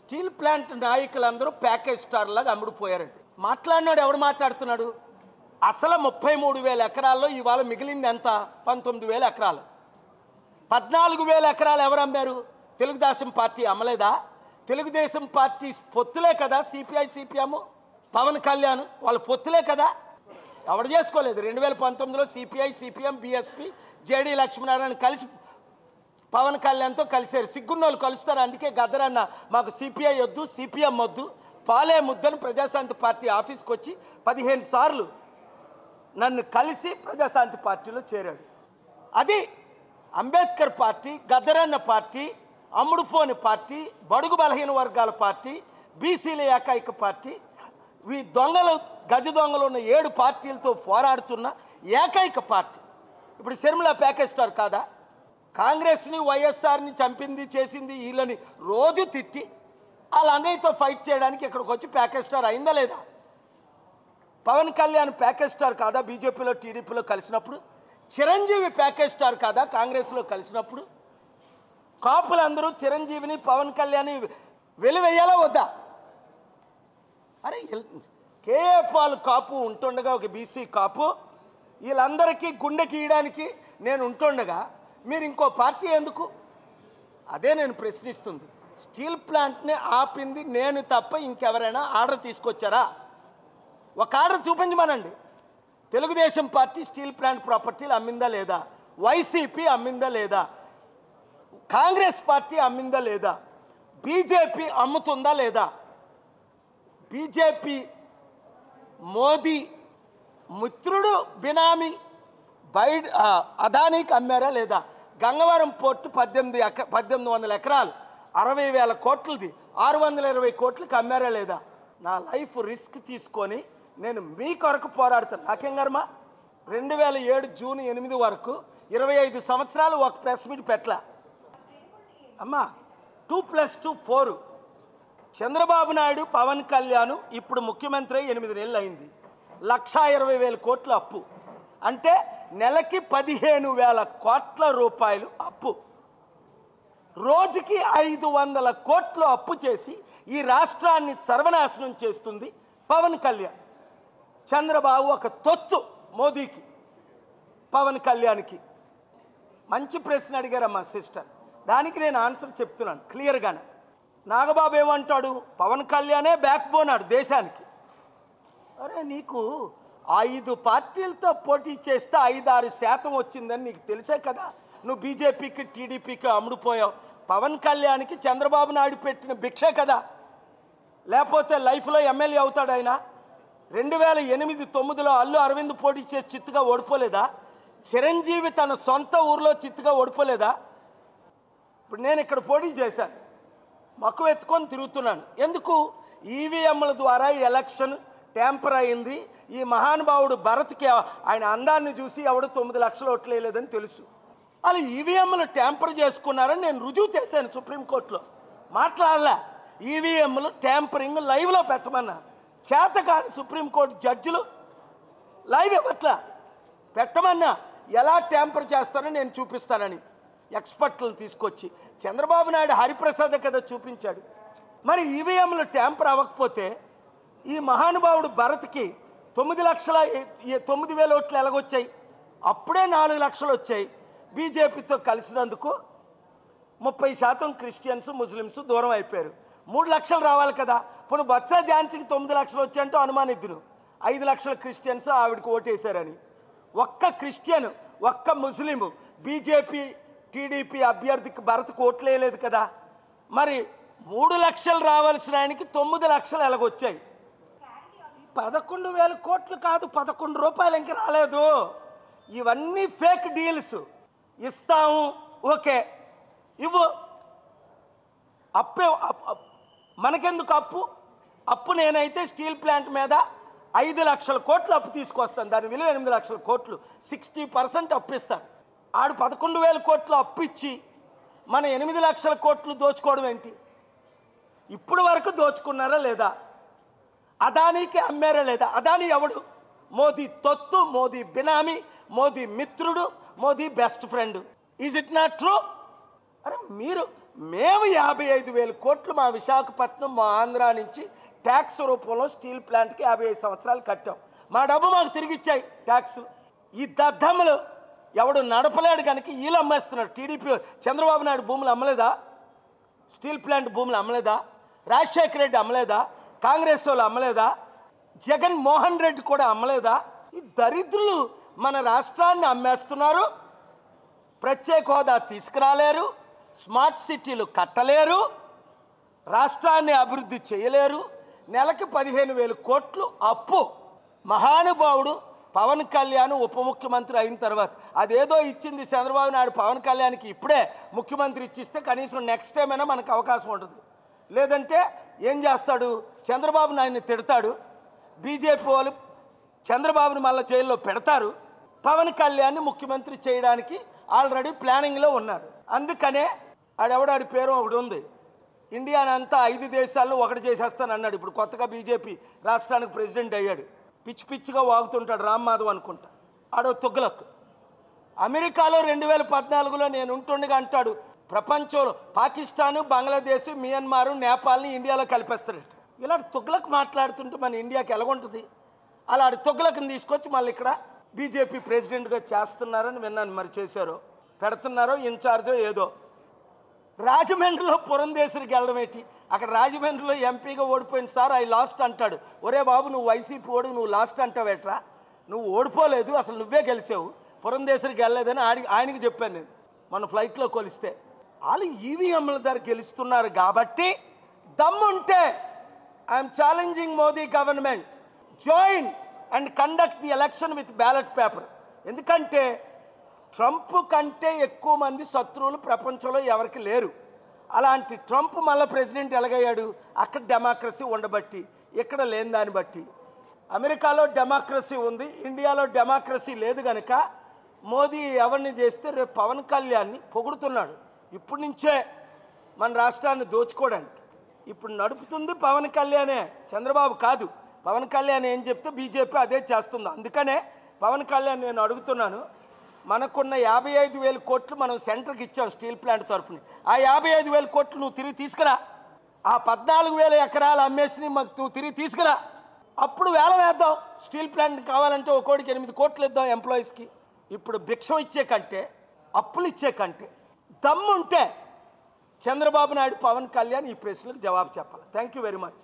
Steel plant నాయకులందరూ package star లాగా అమ్ముడుపోయారండి. మాట్లాడినాడు ఎవడు మాట్లాడుతున్నాడు? అసలు 33,000 ఎకరాల్లో ఇవాళ మిగిలింది ఎంత? 19,000 ఎకరాలు. 14,000 ఎకరాలు ఎవరు అమ్మారు? తెలుగుదేశం పార్టీ అమ్మలేదా? తెలుగుదేశం పార్టీ పొత్తులే కదా సిపిఐ సిపిఎం, పవన్ కళ్యాణ్ వాళ్ళ పొత్తులే కదా. ఎవడు చేసుకోలేదు. 2019లో CPI CPM BSP JD Lakshminarayana కలిసి పవన్ కళ్యాణ్తో కలిశారు. సిగ్గున్నోళ్ళు కలుస్తారు. అందుకే గద్దరన్న మాకు సిపిఐ వద్దు సిపిఎం వద్దు పాలే ముద్దని ప్రజాశాంతి పార్టీ ఆఫీస్కి వచ్చి 15 సార్లు నన్ను కలిసి ప్రజాశాంతి పార్టీలో చేరాడు. అది అంబేద్కర్ పార్టీ, గద్దరన్న పార్టీ, అమ్ముడుపోని పార్టీ, బడుగు బలహీన వర్గాల పార్టీ, బీసీల ఏకైక పార్టీ, ఈ దొంగలు గజ దొంగలు ఉన్న 7 పార్టీలతో పోరాడుతున్న ఏకైక పార్టీ. ఇప్పుడు షర్మిల ప్యాకేజ్ స్టార్ కాదా? కాంగ్రెస్ని వైఎస్ఆర్ని చంపింది చేసింది వీళ్ళని రోజు తిట్టి వాళ్ళ అన్నయ్యతో ఫైట్ చేయడానికి ఇక్కడికి వచ్చి ప్యాకేజ్ స్టార్ అయిందా లేదా? పవన్ కళ్యాణ్ ప్యాకేజ్ స్టార్ కాదా బీజేపీలో టీడీపీలో కలిసినప్పుడు? చిరంజీవి ప్యాకేజ్ స్టార్ కాదా కాంగ్రెస్లో కలిసినప్పుడు? కాపులందరూ చిరంజీవిని పవన్ కళ్యాణ్ వెలివేయాలా వద్దా? అరే కేఏ పాల్ కాపు ఉంటుండగా ఒక బీసీ కాపు వీళ్ళందరికీ గుండె గీయడానికి నేను ఉంటుండగా మీరు ఇంకో పార్టీ ఎందుకు? అదే నేను ప్రశ్నిస్తుంది. స్టీల్ ప్లాంట్ని ఆపింది నేను తప్ప ఇంకెవరైనా ఆర్డర్ తీసుకొచ్చారా? ఒక ఆర్డర్ చూపించమనండి. తెలుగుదేశం పార్టీ స్టీల్ ప్లాంట్ ప్రాపర్టీలు అమ్మిందా లేదా? వైసీపీ అమ్మిందా లేదా? కాంగ్రెస్ పార్టీ అమ్మిందా లేదా? బీజేపీ అమ్ముతుందా లేదా? బీజేపీ మోదీ మిత్రుడు బినామీ అదానీకి అమ్మారా లేదా? గంగవరం పోర్టు 1800 ఎకరాలు 60,000 కోట్లది 620 కోట్లకి అమ్మారా లేదా? నా లైఫ్ రిస్క్ తీసుకొని నేను మీ కొరకు పోరాడుతాను. నాకేం కర్మ? 2007 జూన్ 8 వరకు 25 సంవత్సరాలు ఒక ప్రెస్ మీట్ పెట్టలా అమ్మా. 2+2 4. చంద్రబాబు నాయుడు పవన్ కళ్యాణ్ ఇప్పుడు ముఖ్యమంత్రి 8 నెలలు అయింది. 1,20,000 కోట్ల అప్పు అంటే నెలకి 15,000 కోట్ల రూపాయలు అప్పు. రోజుకి 500 కోట్లు అప్పు చేసి ఈ రాష్ట్రాన్ని సర్వనాశనం చేస్తుంది పవన్ కళ్యాణ్. చంద్రబాబు ఒక తొత్తు మోదీకి పవన్ కళ్యాణ్కి. మంచి ప్రశ్న అడిగారమ్మా సిస్టర్, దానికి నేను ఆన్సర్ చెప్తున్నాను క్లియర్గానే. నాగబాబు ఏమంటాడు? పవన్ కళ్యాణే బ్యాక్ బోన్ ఆడు దేశానికి. అరే నీకు 5 పార్టీలతో పోటీ చేస్తే 5-6% వచ్చిందని నీకు తెలిసే కదా నువ్వు బీజేపీకి టీడీపీకి అమ్ముడుపోయావు. పవన్ కళ్యాణ్కి చంద్రబాబు నాయుడు పెట్టిన భిక్షే కదా, లేకపోతే లైఫ్లో ఎమ్మెల్యే అవుతాడు ఆయన. 2008-9లో అల్లు అరవింద్ పోటీ చేసి చిత్తుగా ఓడిపోలేదా? చిరంజీవి తన సొంత ఊర్లో చిత్తుగా ఓడిపోలేదా? ఇప్పుడు నేను ఇక్కడ పోటీ చేశాను, మక్కువ ఎత్తుకొని తిరుగుతున్నాను. ఎందుకు? ఈవీఎంల ద్వారా ఎలక్షన్ ట్యాంపర్ అయింది. ఈ మహానుభావుడు భరత్కి ఆయన అందాన్ని చూసి ఎవడు 9 లక్షల ఓట్లు వేయలేదని తెలుసు. వాళ్ళు ఈవీఎంలు ట్యాంపర్ చేసుకున్నారని నేను రుజువు చేశాను సుప్రీంకోర్టులో. మాట్లాడలే. ఈవీఎంలు ట్యాంపరింగ్ లైవ్లో పెట్టమన్నా. చేతకాని సుప్రీంకోర్టు జడ్జిలు లైవ్ ఇవ్వట్లా. పెట్టమన్నా ఎలా ట్యాంపర్ చేస్తానో నేను చూపిస్తానని ఎక్స్పర్ట్లను తీసుకొచ్చి చంద్రబాబు నాయుడు హరిప్రసాద్ కదా చూపించాడు. మరి ఈవీఎంలు ట్యాంపర్ అవ్వకపోతే ఈ మహానుభావుడు భరత్కి 9,09,000 ఓట్లు ఎలాగొచ్చాయి? అప్పుడే 4 లక్షలు వచ్చాయి. బీజేపీతో కలిసినందుకు 30% క్రిస్టియన్స్ ముస్లిమ్స్ దూరం అయిపోయారు. 3 లక్షలు రావాలి కదా. పోనీ బొత్స ఝాన్సీకి 9 లక్షలు వచ్చాయంటూ అనుమానిద్దును. 5 లక్షల క్రిస్టియన్స్ ఆవిడకి ఓటేశారని. ఒక్క క్రిస్టియన్ ఒక్క ముస్లిం బీజేపీ టీడీపీ అభ్యర్థికి భరత్కు ఓట్లు వేయలేదు కదా. మరి 3 లక్షలు రావాల్సిన ఆయనకి 9 లక్షలు ఎలాగొచ్చాయి? 11,000 కోట్లు కాదు, 11 రూపాయలు ఇంక రాలేదు. ఇవన్నీ ఫేక్ డీల్స్. ఇస్తాము ఓకే ఇవ్వు. అప్పు మనకెందుకు అప్పు? అప్పు నేనైతే స్టీల్ ప్లాంట్ మీద 5 లక్షల కోట్లు అప్పు తీసుకొస్తాను. దాని విలువ 8 లక్షల కోట్లు. 60% అప్పు ఇస్తాను. ఆడు 11,000 కోట్లు అప్పు ఇచ్చి మన 8 లక్షల కోట్లు దోచుకోవడం ఏంటి? ఇప్పుడు వరకు దోచుకున్నారా లేదా? అదానీకి అమ్మారా లేదా? అదానీ ఎవడు? మోదీ తొత్తు, మోదీ బినామీ, మోదీ మిత్రుడు, Modi best friend. Is it not true? అరే మేము 55,000 కోట్లు మా విశాఖపట్నం మా ఆంధ్ర నుంచి ట్యాక్స్ రూపంలో స్టీల్ ప్లాంట్కి 55 సంవత్సరాలు కట్టాం. మా డబ్బు మాకు తిరిగి ఇచ్చాయి ట్యాక్స్. ఈ దద్దమ్మలు ఎవడు నడపలేడు కనుక వీళ్ళు అమ్మేస్తున్నారు. టీడీపీ చంద్రబాబు నాయుడు భూములు అమ్మలేదా? స్టీల్ ప్లాంట్ భూములు అమ్మలేదా? రాజశేఖర రెడ్డి అమ్మలేదా? కాంగ్రెస్ వాళ్ళు అమ్మలేదా? జగన్మోహన్ రెడ్డి కూడా అమ్మలేదా? ఈ దరిద్రులు మన రాష్ట్రాన్ని అమ్మేస్తున్నారు. ప్రత్యేక హోదా తీసుకురాలేరు, స్మార్ట్ సిటీలు కట్టలేరు, రాష్ట్రాన్ని అభివృద్ధి చేయలేరు. నెలకి 15,000 కోట్లు అప్పు. మహానుభావుడు పవన్ కళ్యాణ్ ఉప ముఖ్యమంత్రి అయిన తర్వాత అదేదో ఇచ్చింది చంద్రబాబు నాయుడు పవన్ కళ్యాణ్కి ఇప్పుడే ముఖ్యమంత్రి ఇచ్చిస్తే కనీసం నెక్స్ట్ టైం అయినా మనకు అవకాశం ఉంటుంది. లేదంటే ఏం చేస్తాడు? చంద్రబాబు నాయుడిని తిడతాడు. బీజేపీ వాళ్ళు చంద్రబాబుని మళ్ళీ జైల్లో పెడతారు. పవన్ కళ్యాణ్ని ముఖ్యమంత్రి చేయడానికి ఆల్రెడీ ప్లానింగ్లో ఉన్నారు. అందుకనే ఆడెవడాడి పేరు ఒకటి ఉంది, ఇండియాని అంతా 5 దేశాలను ఒకటి చేసేస్తాను అన్నాడు. ఇప్పుడు కొత్తగా బీజేపీ రాష్ట్రానికి ప్రెసిడెంట్ అయ్యాడు. పిచ్చి పిచ్చిగా వాగుతుంటాడు, రామ్ మాధవ్ అనుకుంటా. ఆడో తుగ్లక్. అమెరికాలో 2014లో నేను ఉంటుండగా అంటాడు, ప్రపంచంలో పాకిస్తాను, బంగ్లాదేశ్, మియన్మారు, నేపాల్ని ఇండియాలో కలిపేస్తాడట. ఇలాంటి తుగ్లక్ మాట్లాడుతుంటే మన ఇండియాకి ఎలాగుంటుంది? అలాంటి తుగ్లక్ని తీసుకొచ్చి మళ్ళీ ఇక్కడ బీజేపీ ప్రెసిడెంట్గా చేస్తున్నారని విన్నాను. మరి చేశారో పెడుతున్నారో ఇన్ఛార్జో ఏదో. రాజమండ్రిలో పురంధేశ్వరికి వెళ్ళడం ఏంటి? అక్కడ రాజమండ్రిలో ఎంపీగా ఓడిపోయింది సార్, ఐ లాస్ట్ అంటాడు. ఒరే బాబు, నువ్వు వైసీపీ ఓడి నువ్వు లాస్ట్ అంటావేట్రా? నువ్వు ఓడిపోలేదు, అసలు నువ్వే గెలిచావు. పురంధేశ్వరికి వెళ్ళలేదని ఆయనకి చెప్పాను నేను మన ఫ్లైట్లో కొలిస్తే. వాళ్ళు ఈవీఎంల ద్వారా గెలుస్తున్నారు కాబట్టి దమ్ముంటే I'm challenging Modi government, join and conduct the election with ballot paper. ఎందుకంటే ట్రంప్ కంటే ఎక్కువ మంది శత్రువులు ప్రపంచంలో ఎవరికి లేరు. అలాంటి ట్రంప్ మళ్ళీ ప్రెసిడెంట్ ఎలాగయ్యాడు? అక్కడ డెమోక్రసీ ఉండబట్టి, ఇక్కడ లేని దాన్ని బట్టి. అమెరికాలో డెమోక్రసీ ఉంది, ఇండియాలో డెమోక్రసీ లేదు కనుక మోదీ ఎవరిని చేస్తే రేపు పవన్ కళ్యాణ్ని పొగుడుతున్నాడు. ఇప్పటి నుంచే మన రాష్ట్రాన్ని దోచుకోవడానికి. ఇప్పుడు నడుపుతుంది పవన్ కళ్యాణే, చంద్రబాబు కాదు. పవన్ కళ్యాణ్ ఏం చెప్తే బీజేపీ అదే చేస్తుంది. అందుకనే పవన్ కళ్యాణ్ నేను అడుగుతున్నాను, మనకున్న 55,000 కోట్లు మనం సెంటర్కి ఇచ్చాం స్టీల్ ప్లాంట్ తరఫున. ఆ 55,000 కోట్లు నువ్వు తిరిగి తీసుకురా. ఆ 14,000 ఎకరాలు అమ్మేసి మాకు నువ్వు తిరిగి తీసుకురా. అప్పుడు వేలం వేద్దాం. స్టీల్ ప్లాంట్ కావాలంటే ఒక్కోడికి 8 కోట్లు ఇద్దాం ఎంప్లాయీస్కి. ఇప్పుడు భిక్షం ఇచ్చే కంటే, అప్పులు ఇచ్చే కంటే దమ్ముంటే చంద్రబాబు నాయుడు, పవన్ కళ్యాణ్ ఈ ప్రశ్నలకు జవాబు చెప్పాలి. Thank you very much.